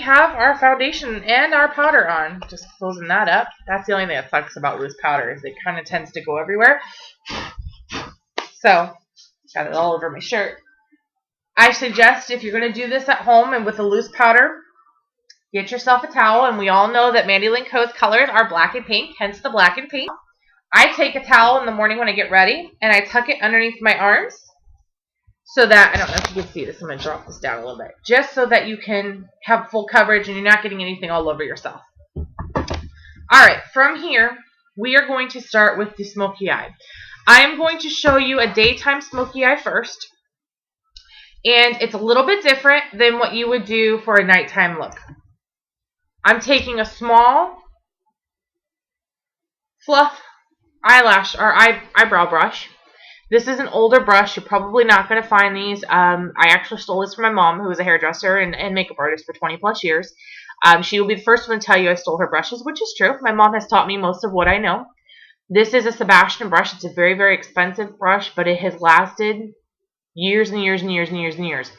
have our foundation and our powder on. Just closing that up. That's the only thing that sucks about loose powder is it kind of tends to go everywhere. So, got it all over my shirt. I suggest if you're going to do this at home and with a loose powder, get yourself a towel. And we all know that Mandy Lynn Co's colors are black and pink, hence the black and pink. I take a towel in the morning when I get ready, and I tuck it underneath my arms so that, I don't know if you can see this, I'm going to drop this down a little bit, just so that you can have full coverage and you're not getting anything all over yourself. Alright, from here, we are going to start with the smoky eye. I am going to show you a daytime smoky eye first, and it's a little bit different than what you would do for a nighttime look. I'm taking a small fluff eyelash or eyebrow brush. This is an older brush. You're probably not going to find these. I actually stole this from my mom, who was a hairdresser and makeup artist for 20 plus years. She will be the first one to tell you I stole her brushes, which is true. My mom has taught me most of what I know. This is a Sebastian brush. It's a very, very expensive brush, but it has lasted years and years and years and years and years.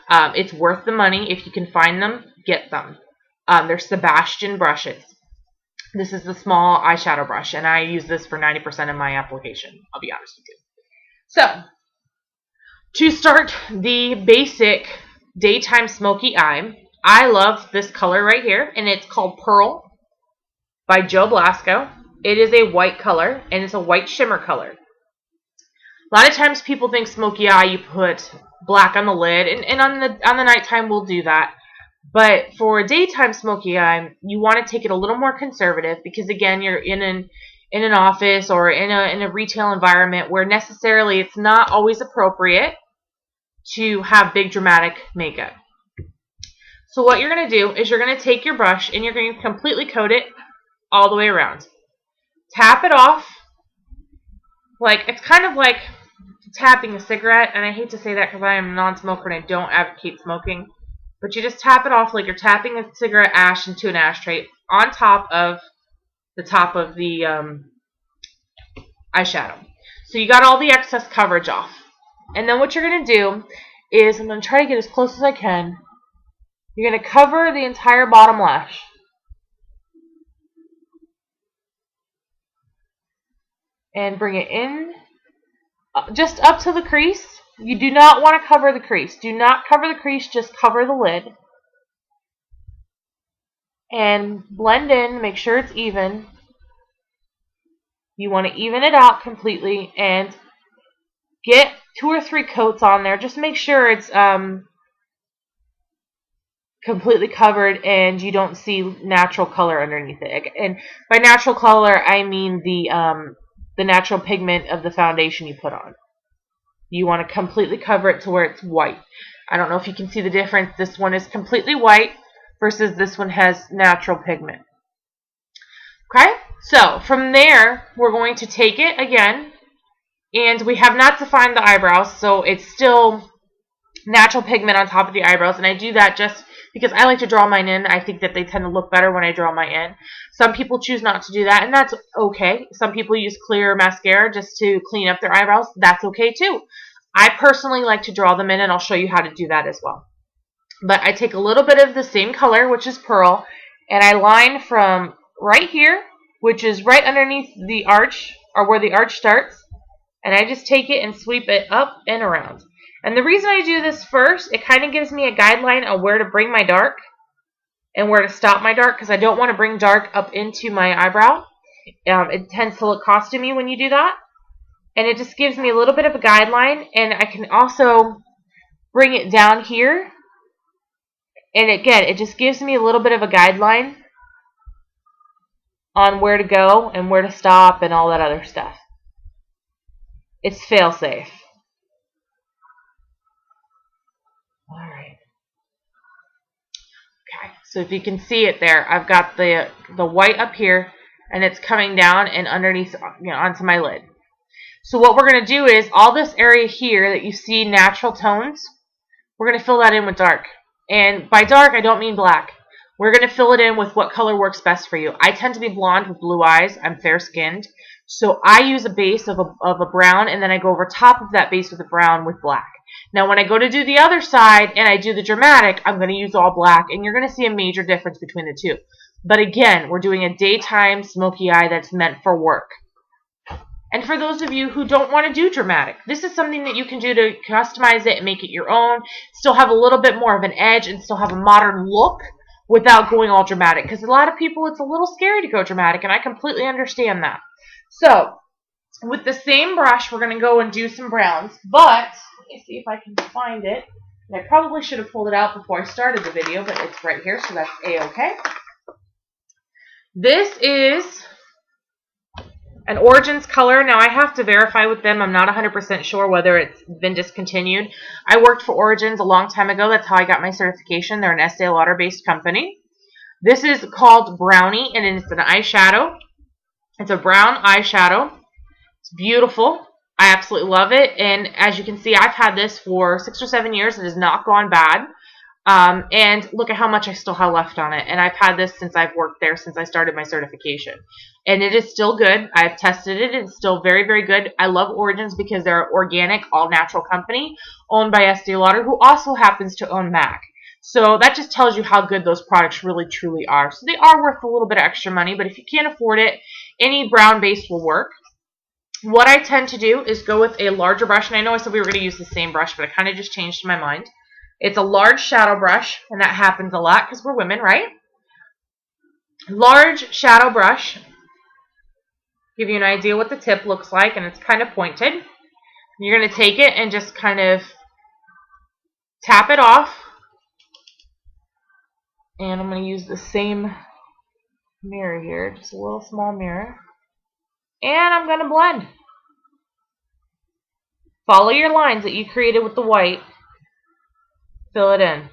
It's worth the money. If you can find them, get them. They're Sebastian brushes. This is the small eyeshadow brush, and I use this for 90% of my application. I'll be honest with you. So, to start the basic daytime smoky eye, I love this color right here, and it's called Pearl by Joe Blasco. It is a white color, and it's a white shimmer color. A lot of times people think smoky eye, you put black on the lid, and on the nighttime we'll do that. But for a daytime smoky eye, you want to take it a little more conservative because, again, you're in an office or in a retail environment where necessarily it's not always appropriate to have big dramatic makeup. So what you're going to do is you're going to take your brush and you're going to completely coat it all the way around. Tap it off. It's kind of like tapping a cigarette, and I hate to say that because I am a non-smoker and I don't advocate smoking. But you just tap it off like you're tapping a cigarette ash into an ashtray on top of the eyeshadow. So you got all the excess coverage off. And then what you're going to do is, I'm going to try to get as close as I can. You're going to cover the entire bottom lash. And bring it in just up to the crease. You do not want to cover the crease. Do not cover the crease, just cover the lid. And blend in, make sure it's even. You want to even it out completely and get 2 or 3 coats on there. Just make sure it's completely covered and you don't see natural color underneath it. And by natural color, I mean the natural pigment of the foundation you put on. You want to completely cover it to where it's white. I don't know if you can see the difference. This one is completely white versus this one has natural pigment. Okay? So, from there, we're going to take it again, and we have not defined the eyebrows, so it's still natural pigment on top of the eyebrows, and I do that just because I like to draw mine in. I think that they tend to look better when I draw mine in. Some people choose not to do that, and that's okay. Some people use clear mascara just to clean up their eyebrows. That's okay too. I personally like to draw them in, and I'll show you how to do that as well. But I take a little bit of the same color, which is Pearl, and I line from right here, which is right underneath the arch, or where the arch starts, and I just take it and sweep it up and around. And the reason I do this first, it kind of gives me a guideline on where to bring my dark and where to stop my dark, because I don't want to bring dark up into my eyebrow. It tends to look costumey when you do that. And it just gives me a little bit of a guideline, and I can also bring it down here. And again, it just gives me a little bit of a guideline on where to go and where to stop and all that other stuff. It's fail-safe. Alright. Okay, so if you can see it there, I've got the white up here, and it's coming down and underneath, onto my lid. So what we're going to do is, all this area here that you see natural tones, we're going to fill that in with dark. And by dark, I don't mean black. We're going to fill it in with what color works best for you. I tend to be blonde with blue eyes. I'm fair-skinned. So I use a base of a brown, and then I go over top of that base with a brown with black. Now, when I go to do the other side and I do the dramatic, I'm going to use all black, and you're going to see a major difference between the two. But again, we're doing a daytime smoky eye that's meant for work. And for those of you who don't want to do dramatic, this is something that you can do to customize it and make it your own, still have a little bit more of an edge and still have a modern look without going all dramatic. Because a lot of people, it's a little scary to go dramatic, and I completely understand that. So, with the same brush, we're going to go and do some browns. But, let me see if I can find it. And I probably should have pulled it out before I started the video, but it's right here, so that's A-okay. This is an Origins color. Now, I have to verify with them. I'm not 100% sure whether it's been discontinued. I worked for Origins a long time ago. That's how I got my certification. They're an Estee Lauder-based company. This is called Brownie, and it's an eyeshadow. It's a brown eyeshadow. It's beautiful. I absolutely love it. And as you can see, I've had this for 6 or 7 years. It has not gone bad. And look at how much I still have left on it. And I've had this since I've worked there, since I started my certification. And it is still good. I've tested it. It's still very, very good. I love Origins because they're an organic, all-natural company owned by Estee Lauder, who also happens to own MAC. So that just tells you how good those products really, truly are. So they are worth a little bit of extra money, but if you can't afford it, any brown base will work. What I tend to do is go with a larger brush. And I know I said we were going to use the same brush, but I kind of just changed my mind. It's a large shadow brush, and that happens a lot because we're women, right? Large shadow brush. Give you an idea what the tip looks like, and it's kind of pointed. You're going to take it and just kind of tap it off. And I'm going to use the same mirror here, just a little small mirror. And I'm going to blend. Follow your lines that you created with the white. Fill it in.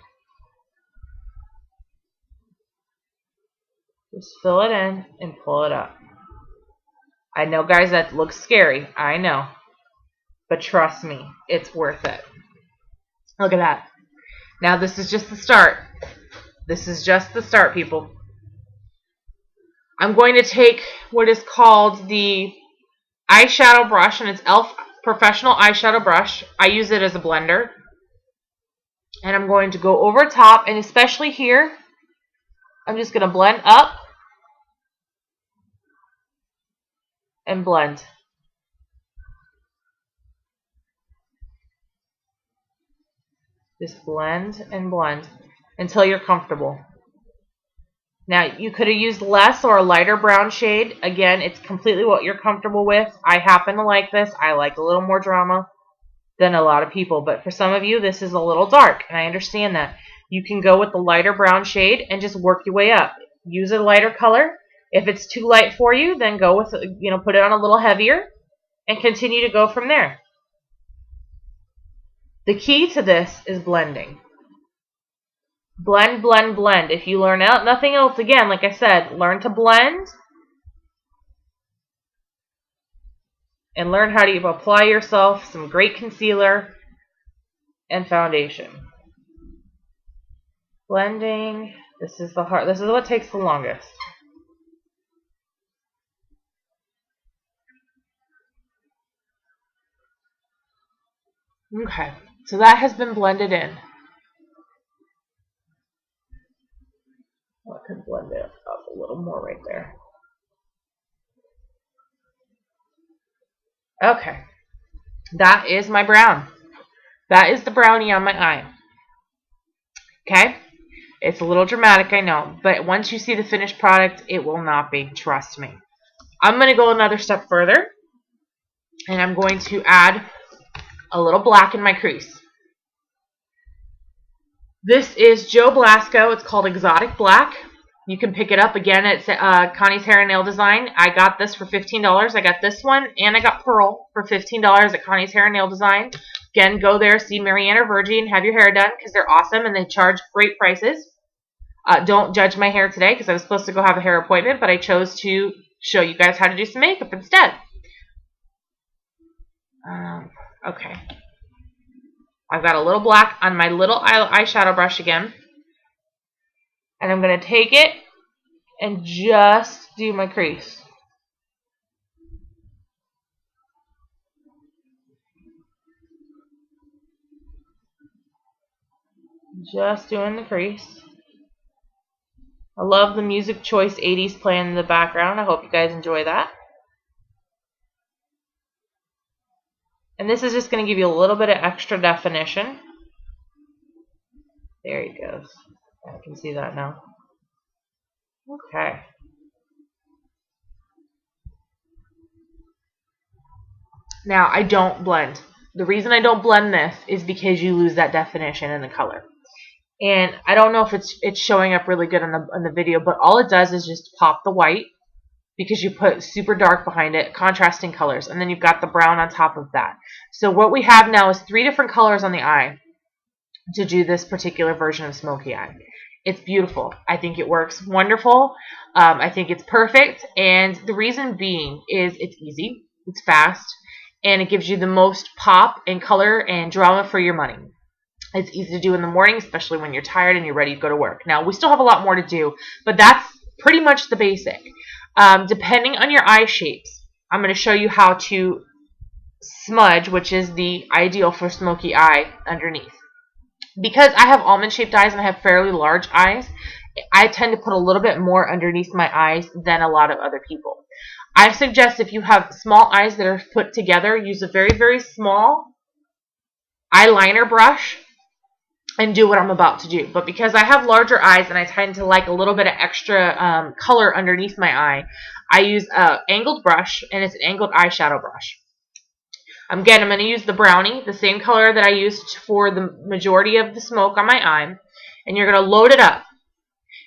Just fill it in and pull it up. I know, guys, that looks scary. I know. But trust me, it's worth it. Look at that. Now, this is just the start. This is just the start, people. I'm going to take what is called the eyeshadow brush, and it's e.l.f. Professional Eyeshadow Brush. I use it as a blender. And I'm going to go over top, and especially here, I'm just going to blend up and blend. Just blend and blend until you're comfortable. Now, you could have used less or a lighter brown shade. Again, it's completely what you're comfortable with. I happen to like this. I like a little more drama than a lot of people. But for some of you, this is a little dark, and I understand that. You can go with the lighter brown shade and just work your way up. Use a lighter color. If it's too light for you, then go with, put it on a little heavier and continue to go from there. The key to this is blending. Blend, blend, blend. If you learn out nothing else, again, like I said, learn to blend and learn how to apply yourself some great concealer and foundation. Blending. This is what takes the longest. Okay, so that has been blended in. I can blend it up a little more right there. Okay, that is my brown. That is the brownie on my eye. Okay, it's a little dramatic, I know, but once you see the finished product, it will not be, trust me. I'm going to go another step further, and I'm going to add a little black in my crease. This is Joe Blasco. It's called Exotic Black. You can pick it up again at Connie's Hair and Nail Design. I got this for $15. I got this one, and I got Pearl for $15 at Connie's Hair and Nail Design. Again, go there, see Marianne or Virgie, and have your hair done because they're awesome and they charge great prices. Don't judge my hair today because I was supposed to go have a hair appointment, but I chose to show you guys how to do some makeup instead. Okay. I've got a little black on my little eyeshadow brush again. And I'm going to take it and just do my crease. Just doing the crease. I love the music choice 80s playing in the background. I hope you guys enjoy that. And this is just going to give you a little bit of extra definition. There he goes. I can see that now. Okay. Now, I don't blend. The reason I don't blend this is because you lose that definition in the color. And I don't know if it's showing up really good on the video, but all it does is just pop the white because you put super dark behind it, contrasting colors, and then you've got the brown on top of that. So what we have now is 3 different colors on the eye to do this particular version of smoky eye. It's beautiful. I think it works wonderful. I think it's perfect, and the reason being is it's easy, it's fast, and it gives you the most pop and color and drama for your money. It's easy to do in the morning, especially when you're tired and you're ready to go to work. Now, we still have a lot more to do, but that's pretty much the basic. Depending on your eye shapes, I'm going to show you how to smudge, which is the ideal for smoky eye underneath. Because I have almond-shaped eyes and I have fairly large eyes, I tend to put a little bit more underneath my eyes than a lot of other people. I suggest if you have small eyes that are put together, use a very, very small eyeliner brush and do what I'm about to do. But because I have larger eyes and I tend to like a little bit of extra color underneath my eye, I use an angled brush, and it's an angled eyeshadow brush. Again, I'm going to use the brownie, the same color that I used for the majority of the smoke on my eye, and you're going to load it up.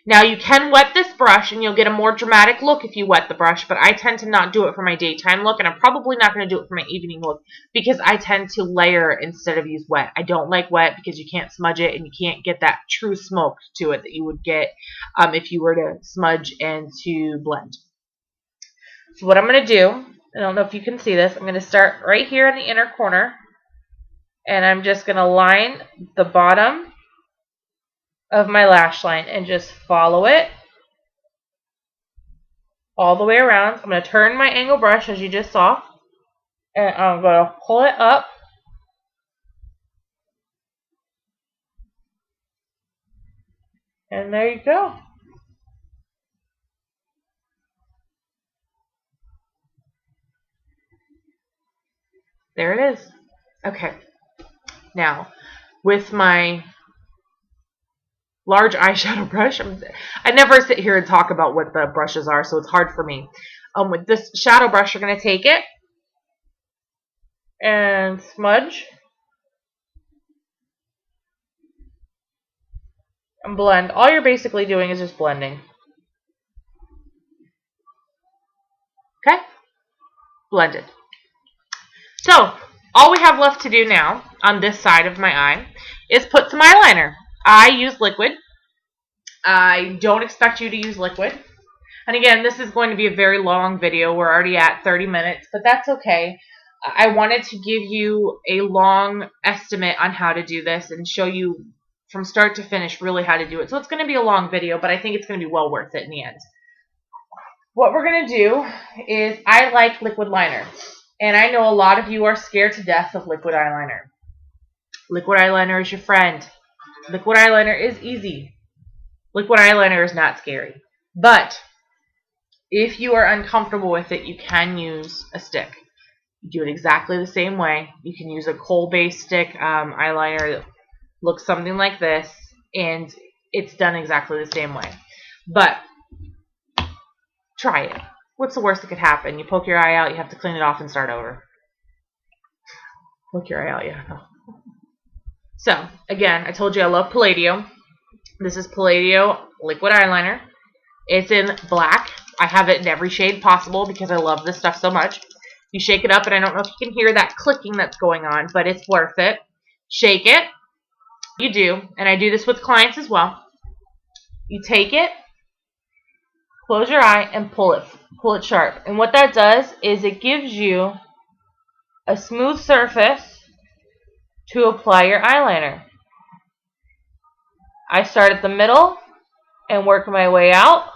Now, you can wet this brush, and you'll get a more dramatic look if you wet the brush, but I tend to not do it for my daytime look, and I'm probably not going to do it for my evening look because I tend to layer instead of use wet. I don't like wet because you can't smudge it, and you can't get that true smoke to it that you would get if you were to smudge and to blend. So what I'm going to do, I don't know if you can see this, I'm going to start right here in the inner corner, and I'm just going to line the bottom of my lash line and just follow it all the way around. I'm going to turn my angle brush as you just saw, and I'm going to pull it up and there you go. There it is. Okay. Now, with my large eyeshadow brush, I never sit here and talk about what the brushes are, so it's hard for me. With this shadow brush, you're going to take it and smudge and blend. All you're basically doing is just blending. Okay? Blended. So, all we have left to do now on this side of my eye is put some eyeliner. I use liquid. I don't expect you to use liquid. And again, this is going to be a very long video. We're already at 30 minutes, but that's okay. I wanted to give you a long estimate on how to do this and show you from start to finish really how to do it. So it's going to be a long video, but I think it's going to be well worth it in the end. What we're going to do is I like liquid liner. And I know a lot of you are scared to death of liquid eyeliner. Liquid eyeliner is your friend. Liquid eyeliner is easy. Liquid eyeliner is not scary. But if you are uncomfortable with it, you can use a stick. You do it exactly the same way. You can use a kohl-based stick eyeliner that looks something like this, and it's done exactly the same way. But try it. What's the worst that could happen? You poke your eye out, you have to clean it off and start over. Poke your eye out, yeah. So, again, I told you I love Palladio. This is Palladio liquid eyeliner. It's in black. I have it in every shade possible because I love this stuff so much. You shake it up, and I don't know if you can hear that clicking that's going on, but it's worth it. Shake it. You do, and I do this with clients as well. You take it, close your eye, and pull it sharp. And what that does is it gives you a smooth surface to apply your eyeliner. I start at the middle and work my way out.